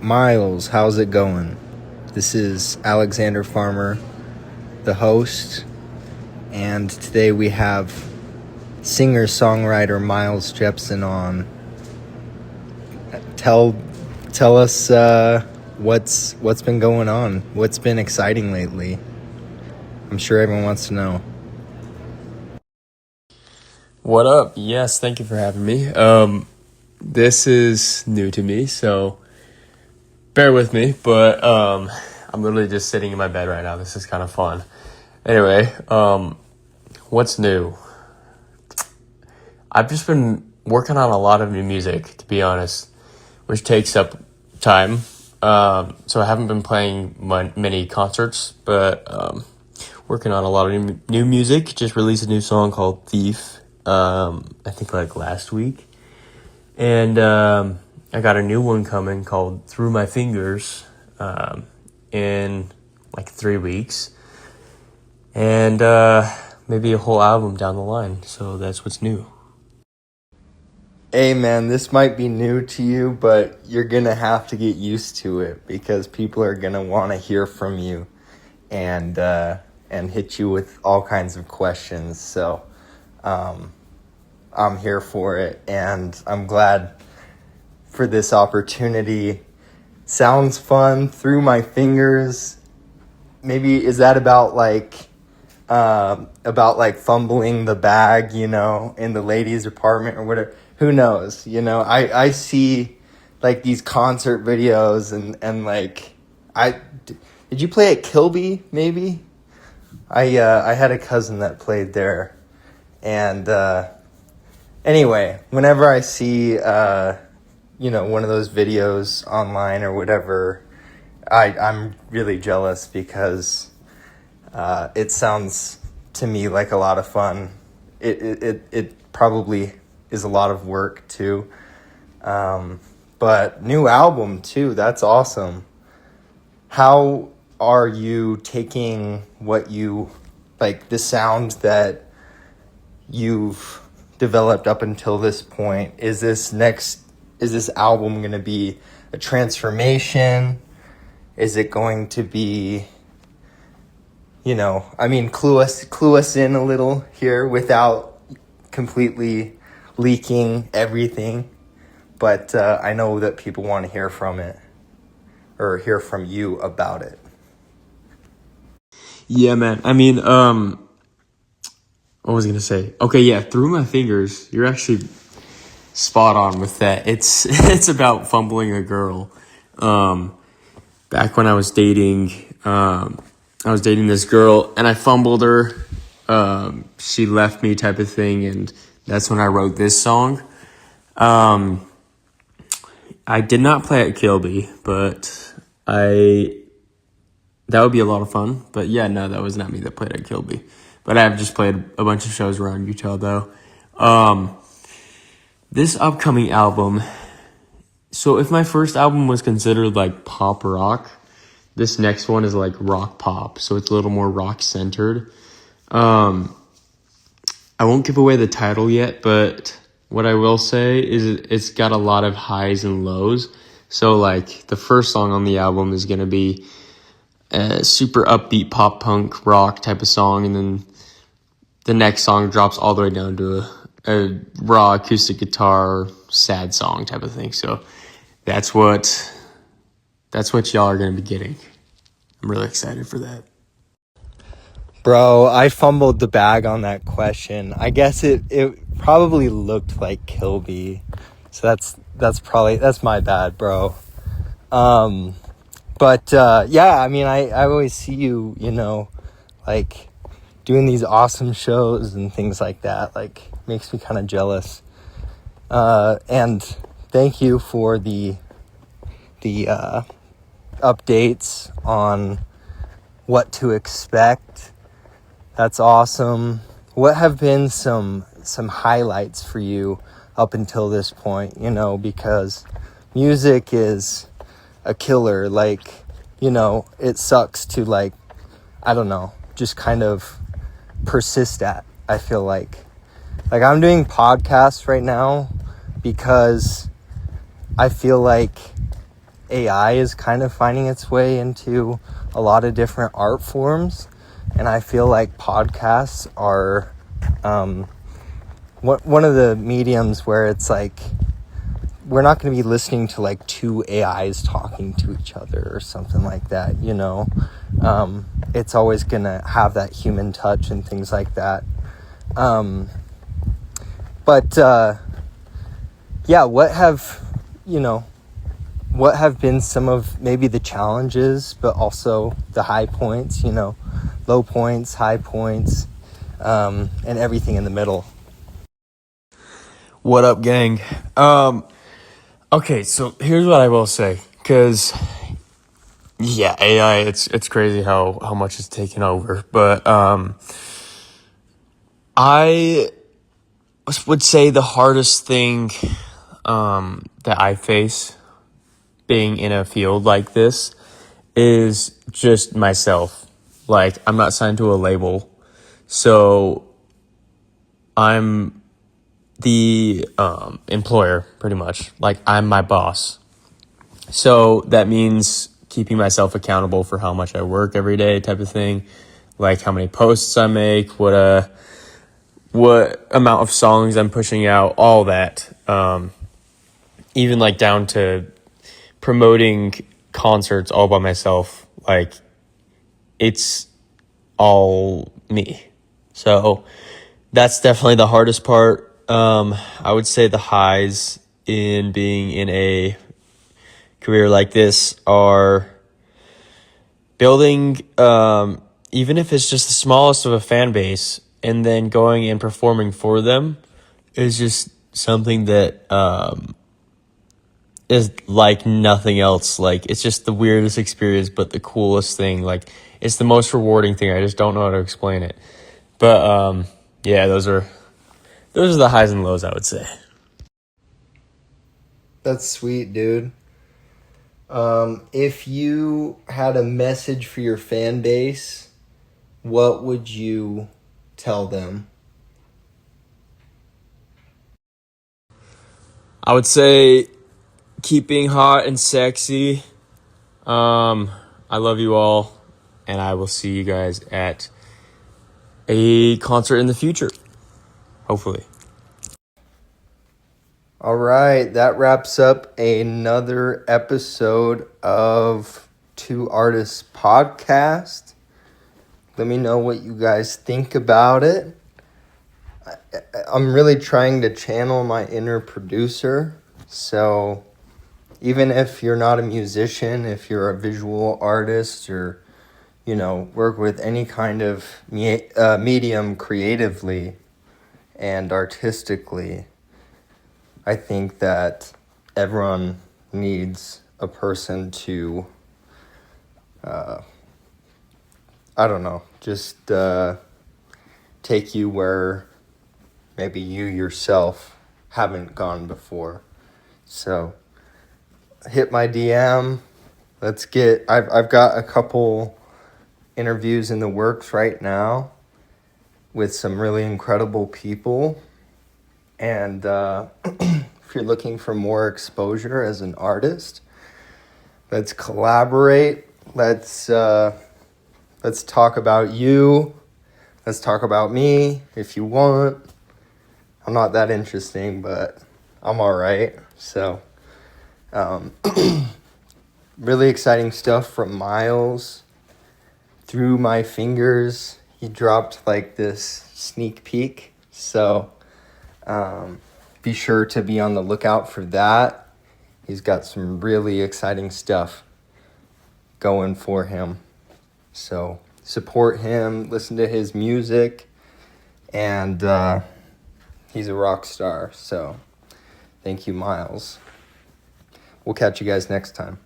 Miles, how's it going? This is Alexander Farmer, the host, and today we have singer-songwriter Miles Jeppson on. Tell us what's been going on. What's been exciting lately? I'm sure everyone wants to know. What up? Yes, thank you for having me. This is new to me, so bear with me, but I'm literally just sitting in my bed right now. This is kind of fun. Anyway, what's new? I've just been working on a lot of new music, to be honest, which takes up time. So I haven't been playing many concerts, but working on a lot of new music. Just released a new song called Thief, I think like last week. And I got a new one coming called Through My Fingers in like 3 weeks. And maybe a whole album down the line. So that's what's new. Hey man, this might be new to you, but you're gonna have to get used to it because people are gonna want to hear from you and hit you with all kinds of questions. So I'm here for it, and I'm glad for this opportunity. Sounds fun. Through My Fingers. Maybe is that about like fumbling the bag, in the ladies' department or whatever? Who knows? I see like these concert videos and like did you play at Kilby maybe? I had a cousin that played there, and anyway, whenever I see one of those videos online or whatever, I'm really jealous because it sounds to me like a lot of fun. It probably is a lot of work too. But new album too, that's awesome. How are you taking the sound that you've developed up until this point? Is this album going to be a transformation? Is it going to be, clue us in a little here without completely leaking everything. But I know that people want to hear from it or hear from you about it. Yeah, man. What was I going to say? Okay, yeah, Through My Fingers. You're actually spot on with that. It's about fumbling a girl. Back when I was dating this girl, and I fumbled her. She left me, type of thing, and that's when I wrote this song. I did not play at Kilby, but that would be a lot of fun. But yeah, no, that was not me that played at Kilby. But I have just played a bunch of shows around Utah, though. This upcoming album, so if my first album was considered like pop rock, this next one is like rock pop, so it's a little more rock centered. I won't give away the title yet, but what I will say is it's got a lot of highs and lows. So like the first song on the album is going to be a super upbeat pop punk rock type of song, and then the next song drops all the way down to a raw acoustic guitar sad song type of thing. So that's what y'all are going to be getting. I'm really excited for that. Bro, I fumbled the bag on that question. I guess it probably looked like Kilby. So that's my bad, bro. But yeah, I always see you, like doing these awesome shows and things like that. Like makes me kind of jealous. And thank you for the updates on what to expect. That's awesome. What have been some highlights for you up until this point? Because music is a killer. Like, it sucks to just kind of persist at. I feel like I'm doing podcasts right now because I feel like AI is kind of finding its way into a lot of different art forms, and I feel like podcasts are one of the mediums where it's like we're not going to be listening to like two AIs talking to each other or something like that, you know. It's always going to have that human touch and things like that. Yeah, what have been some of maybe the challenges, but also the high points, you know, low points, high points, and everything in the middle? What up, gang? Okay, so here's what I will say, because yeah, AI, it's crazy how much it's taken over, but I would say the hardest thing that I face being in a field like this is just myself. Like, I'm not signed to a label, so I'm the employer, pretty much. Like, I'm my boss. So that means keeping myself accountable for how much I work every day, type of thing. Like how many posts I make, what amount of songs I'm pushing out, all that. Even like down to promoting concerts all by myself. Like, it's all me. So that's definitely the hardest part. I would say the highs in being in a career like this are building, even if it's just the smallest of a fan base, and then going and performing for them is just something that is like nothing else. Like, it's just the weirdest experience, but the coolest thing. Like, it's the most rewarding thing. I just don't know how to explain it. But yeah, those are the highs and lows, I would say. That's sweet, dude. If you had a message for your fan base, what would you tell them? I would say keep being hot and sexy. I love you all, and I will see you guys at a concert in the future, hopefully. All right, that wraps up another episode of Two Artists Podcast. Let me know what you guys think about it. I'm really trying to channel my inner producer. So even if you're not a musician, if you're a visual artist or, you know, work with any kind of medium creatively and artistically, I think that everyone needs a person to, I don't know, just take you where maybe you yourself haven't gone before. So hit my DM. I've got a couple interviews in the works right now with some really incredible people. And if you're looking for more exposure as an artist, let's collaborate. Let's talk about you. Let's talk about me if you want. I'm not that interesting, but I'm all right. So, really exciting stuff from Miles. Through my fingers, he dropped like this sneak peek. So, be sure to be on the lookout for that. He's got some really exciting stuff going for him. So support him, listen to his music, and he's a rock star. So thank you, Miles. We'll catch you guys next time.